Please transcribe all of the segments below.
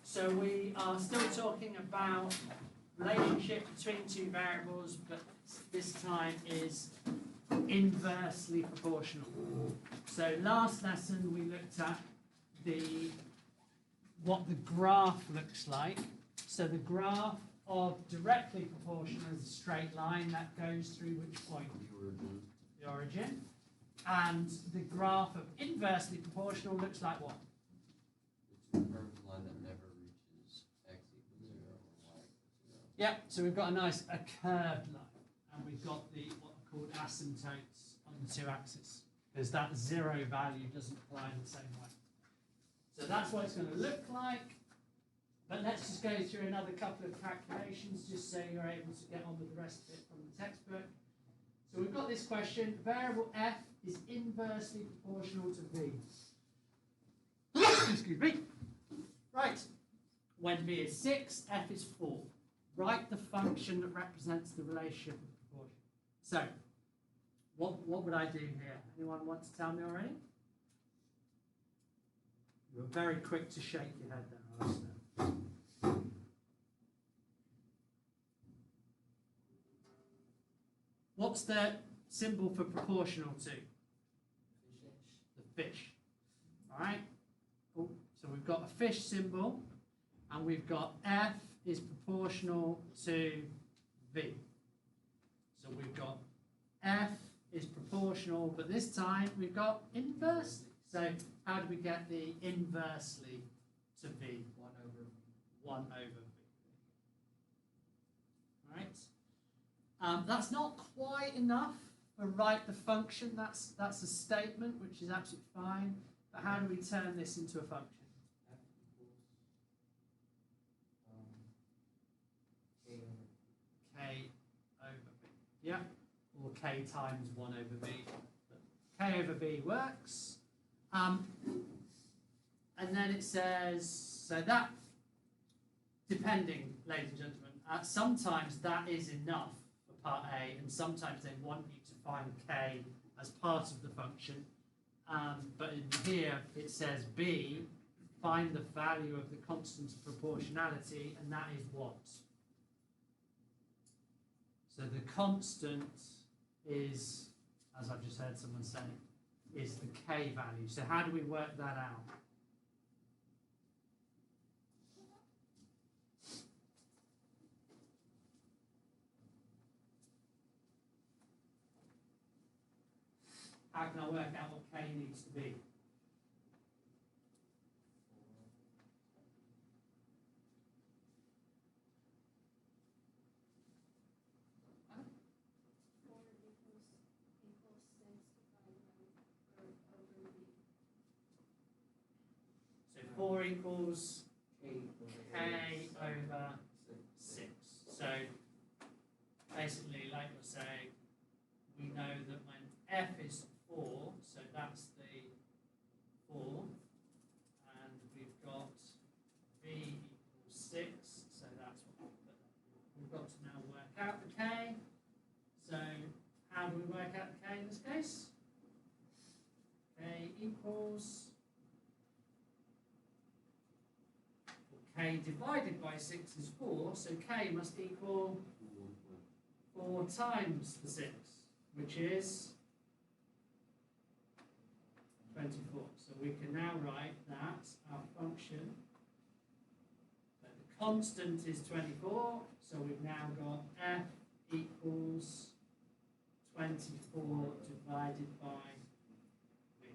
So we are still talking about relationship between two variables, but this time is inversely proportional. So last lesson we looked at what the graph looks like. So the graph of directly proportional is a straight line that goes through which point? The origin. And the graph of inversely proportional looks like what? The two curved line that never reaches x equals 0 or y equals 0. Yeah, so we've got a curved line, and we've got what are called asymptotes on the two axes, because that zero value doesn't apply in the same way. So that's what it's going to look like. But let's just go through another couple of calculations, just so you're able to get on with the rest of it from the textbook. So we've got this question: variable f is inversely proportional to v. Excuse me. Right. When v is 6, f is 4. Write the function that represents the relationship of proportion. So, what would I do here? Anyone want to tell me already? You were very quick to shake your head there, Alistair. What's the symbol for proportional to? The fish. All right. Cool. So we've got a fish symbol, and we've got f is proportional to v. So we've got f is proportional, but this time we've got inversely. So how do we get the inversely to v? 1 over v. 1 over v. All right. That's not quite enough for write the function. That's a statement, which is absolutely fine. But how do we turn this into a function? K over b. Yeah. Or k times 1 over b. But k over b works. And then it says, so that, depending, ladies and gentlemen, sometimes that is enough for part A, and sometimes they want you to find k as part of the function. But in here it says b, find the value of the constant of proportionality, and that is what? So the constant is, as I've just heard someone say, is the k value. So how do we work that out? How can I work out what k needs to be? So 4 equals k over 6. So basically, like we're saying, we know that when f is 4, so that's the 4, and we've got v equals 6, so that's what we've got to now work out the k. So how do we work out the k in this case? K equals, k divided by 6 is 4, so k must equal 4 times the 6, which is 24. So we can now write that our function, that the constant is 24, so we've now got f equals 24 divided by v.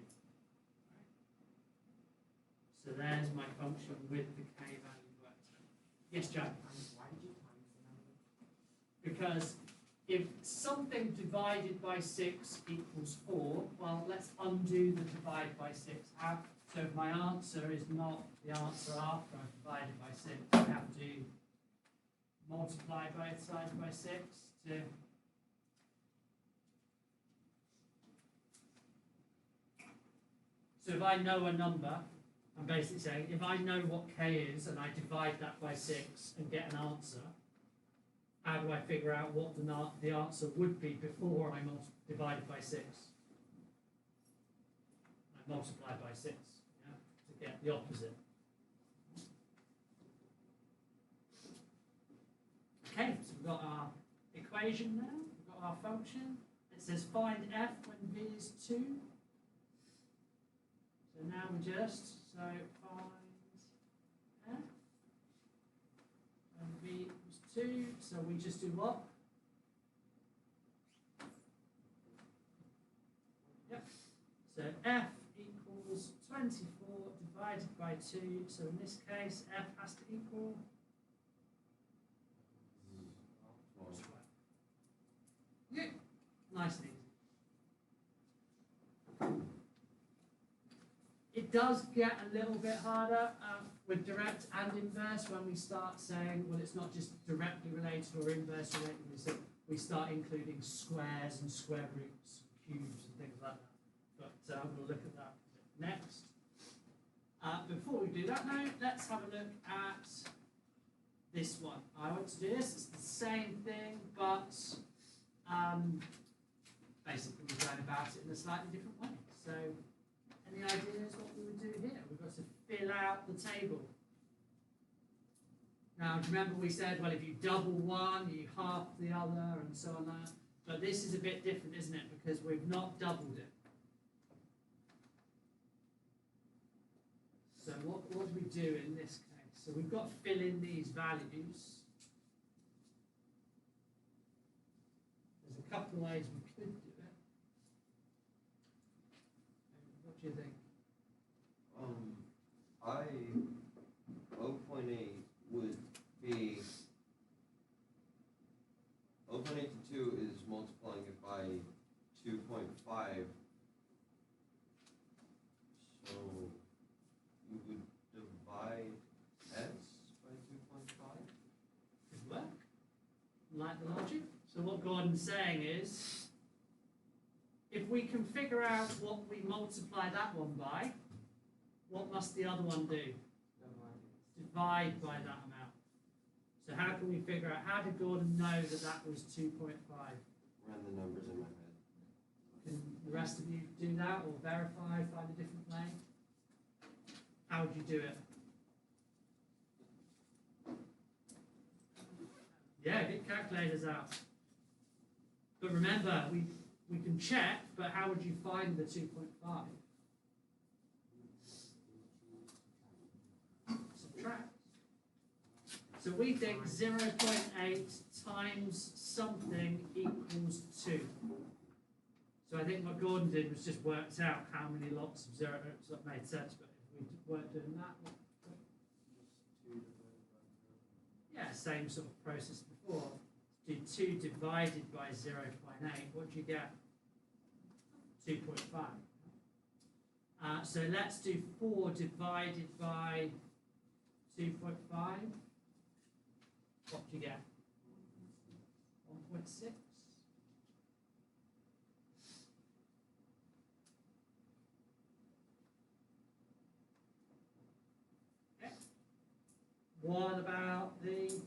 So there's my function with the k value worked out. Yes, Jack? Why did you times the number? Because if something divided by 6 equals 4, well, let's undo the divide by 6. So if my answer is not the answer after I've divided by 6, I have to multiply both sides by 6 to... So if I know a number, I'm basically saying, if I know what k is and I divide that by 6 and get an answer, how do I figure out what the answer would be before I divide by 6? I multiply by 6, yeah, to get the opposite. equation now. We've got our function. It says find f when v is 2. So now we just, so find f when v equals 2. So we just do what? Yep. So f equals 24 divided by 2. So in this case, f has to equal 12. Yeah, nice and easy. It does get a little bit harder with direct and inverse when we start saying, well, it's not just directly related or inverse related. We start including squares and square roots, cubes and things like that. But we'll look at that next. Before we do that now, let's have a look at this one. I want to do this. It's the same thing, but basically we're going about it in a slightly different way. So, any ideas what we would do here? We've got to fill out the table. Now, do you remember we said, well, if you double one, you half the other, and so on that. But this is a bit different, isn't it? Because we've not doubled it. So what do we do in this case? So we've got to fill in these values. There's a couple of ways we could do it. What do you think? 0.8 would be 0.8 to 2 is multiplying it by 2.5. So you would divide s by 2.5? Could work. Like the logic. So what Gordon's saying is, if we can figure out what we multiply that one by, what must the other one do? Divide by that amount. So how can we figure out, how did Gordon know that that was 2.5? Run the numbers in my head. Can the rest of you do that or verify, find a different way? How would you do it? Yeah, get calculators out. But remember, we can check, but how would you find the 2.5? Subtract. So we think 0.8 times something equals 2. So I think what Gordon did was just worked out how many lots of zero. So that made sense, but if we weren't doing that, yeah, same sort of process before. Do 2 divided by 0.8, what do you get? 2.5. So let's do 4 divided by 2.5. What do you get? 1.6. Okay. What about the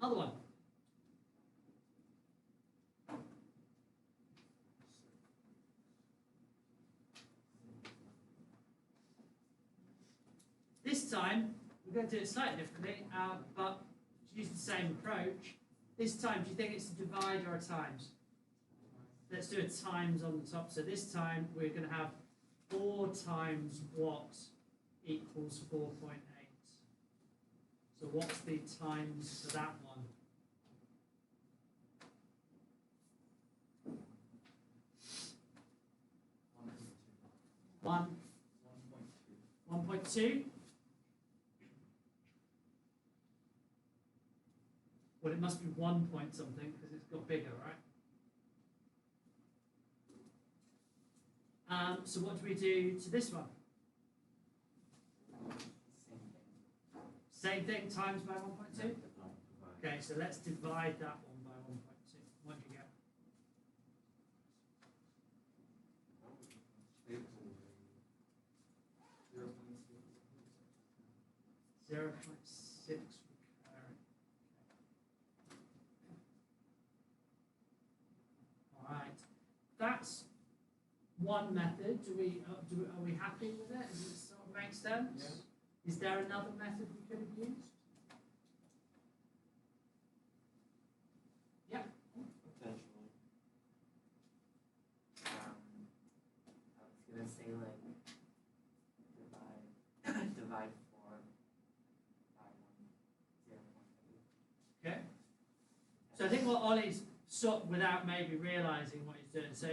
other one? This time, we're going to do it slightly differently, but to use the same approach. This time, do you think it's a divide or a times? Let's do a times on the top. So this time, we're going to have 4 times what equals 4.8. So what's the times for that one? 1.2. Well, it must be 1 point something because it's got bigger, right? So what do we do to this one? Same thing, times by 1.2? Okay, so let's divide that one by 1.2. What do you get? 0.6 recurring. All right, that's one method. Are we happy with it? Does it sort of make sense? Yeah. Is there another method we could have used? Yep. divide 4 by 1, 0.8. Okay. So I think what Ollie's sort without maybe realising what he's doing. So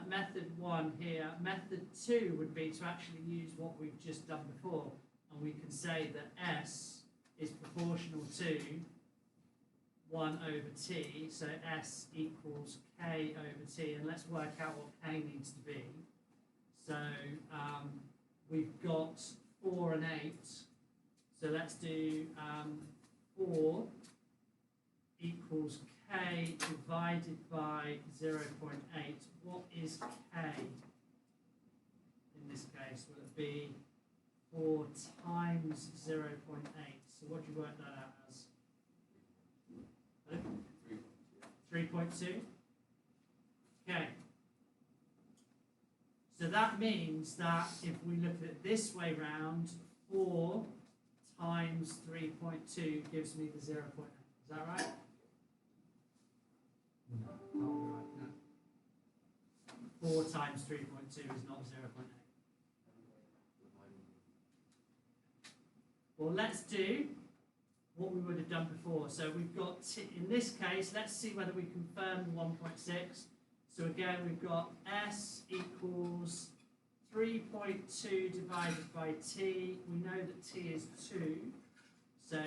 method 1 here, method 2 would be to actually use what we've just done before, and we can say that S is proportional to 1 over t, so S equals K over t, and let's work out what K needs to be. So we've got 4 and 8, so let's do 4 equals K divided by 0.8. What is K in this case? Will it be 4 times 0.8? So what do you work that out as? 3.2? Okay. So that means that if we look at it this way round, 4 times 3.2 gives me the 0.8. Is that right? No, can't be right, no. 4 times 3.2 is not 0.8. Well, let's do what we would have done before. So we've got, in this case, let's see whether we confirm the 1.6. So again, we've got S equals 3.2 divided by T. We know that T is 2. So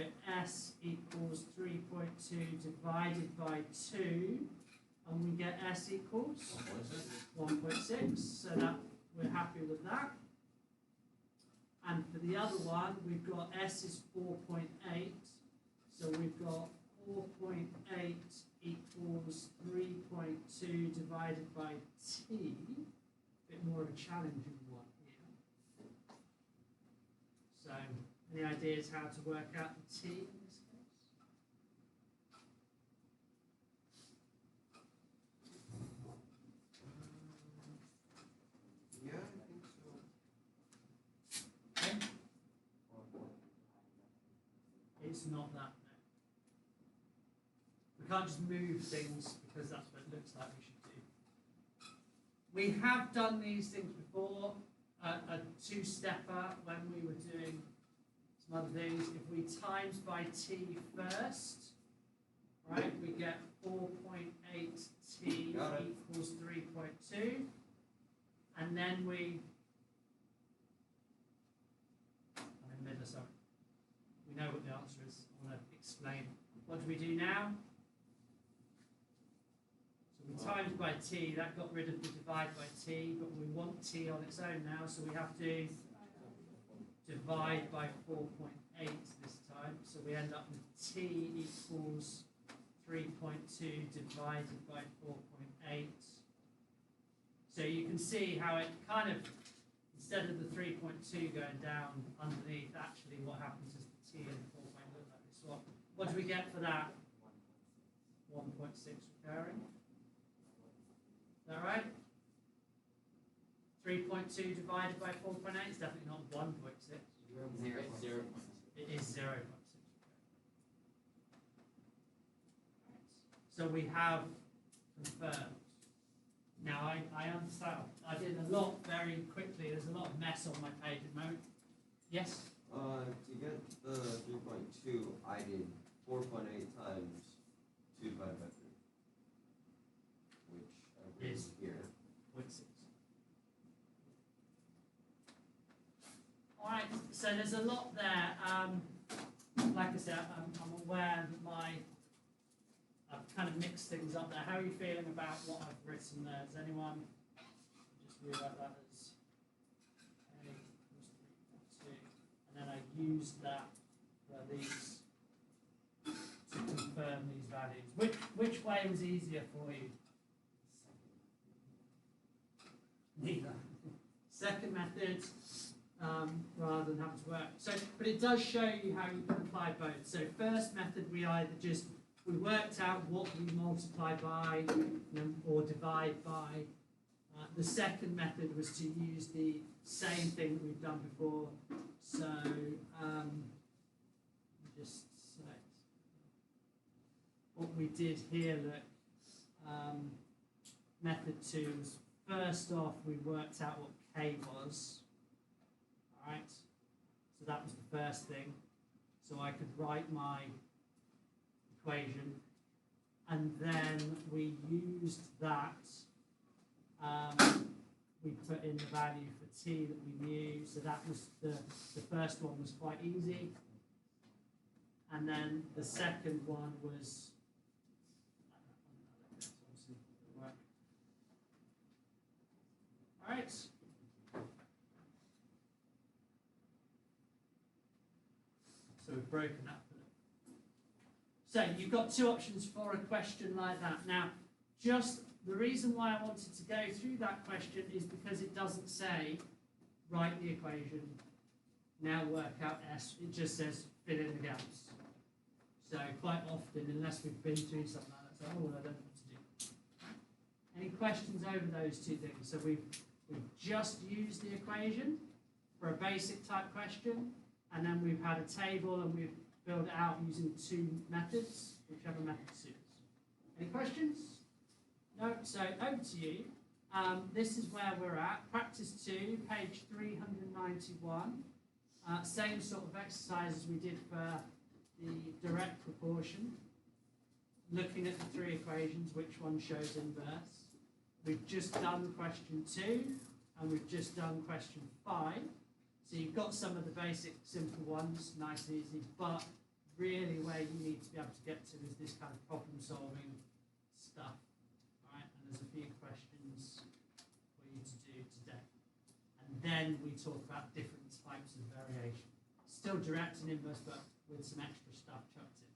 S equals 3.2 divided by 2. And we get S equals 1.6. So that we're happy with that. And for the other one, we've got S is 4.8. So we've got 4.8 equals 3.2 divided by T. A bit more of a challenging one here. So, any ideas how to work out the T in this case? Yeah, I think so. Okay. It's not that. We can't just move things because that's what it looks like we should do. We have done these things before, a two-stepper when we were doing some other things. If we times by t first, right, we get 4.8t equals 3.2, and then we, I'm in the middle, sorry. We know what the answer is. I want to explain. What do we do now? So we times by t, that got rid of the divide by t, but we want t on its own now, so we have to divide by 4.8 this time. So we end up with t equals 3.2 divided by 4.8. So you can see how it kind of, instead of the 3.2 going down underneath, actually what happens is the t and the 4 point look like this. What do we get for that? 1.6 recurring. Is that right? 3.2 divided by 4.8 is definitely not 1.6. 0. It is 0.6. So we have confirmed. Now I understand. I did a lot very quickly. There's a lot of mess on my page at the moment. Yes? To get the 3.2, I did 4.8 times 2 divided by 3, which I believe Is here. 0.6. All right, so there's a lot there. Like I said, I'm aware that I've kind of mixed things up there. How are you feeling about what I've written there? Does anyone just rewrite that as A equals 3.2? And then I used that for these to confirm these values. Which way was easier for you? Neither. Second method, rather than having to work. So, but it does show you how you can apply both. So first method, we worked out what we multiply by or divide by. The second method was to use the same thing that we've done before. So just select what we did here. Look, method 2 was first off we worked out what k was. All right. So that was the first thing. So I could write my equation, and then we used that. We put in the value for t that we knew, so that was the first one was quite easy. And then the second one was all right. So we've broken that. So you've got two options for a question like that. Now, just the reason why I wanted to go through that question is because it doesn't say write the equation, now work out S. It just says fill in the gaps. So quite often, unless we've been through something like that, so, oh, I don't know what to do. Any questions over those two things? So we've just used the equation for a basic type question, and then we've had a table and we've filled it out using two methods, whichever method suits. Any questions? No? So over to you. This is where we're at. Practice 2, page 391. Same sort of exercise as we did for the direct proportion. Looking at the three equations, which one shows inverse. We've just done question 2, and we've just done question 5. So you've got some of the basic simple ones, nice and easy, but really where you need to be able to get to is this kind of problem solving stuff. Right? And there's a few questions for you to do today. And then we talk about different types of variation. Still direct and inverse, but with some extra stuff chucked in.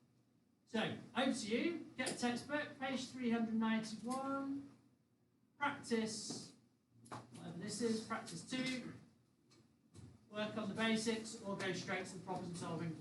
So, over to you. Get a textbook, page 391. Practice, whatever this is, practice 2. Work on the basics or go straight to the problem solving,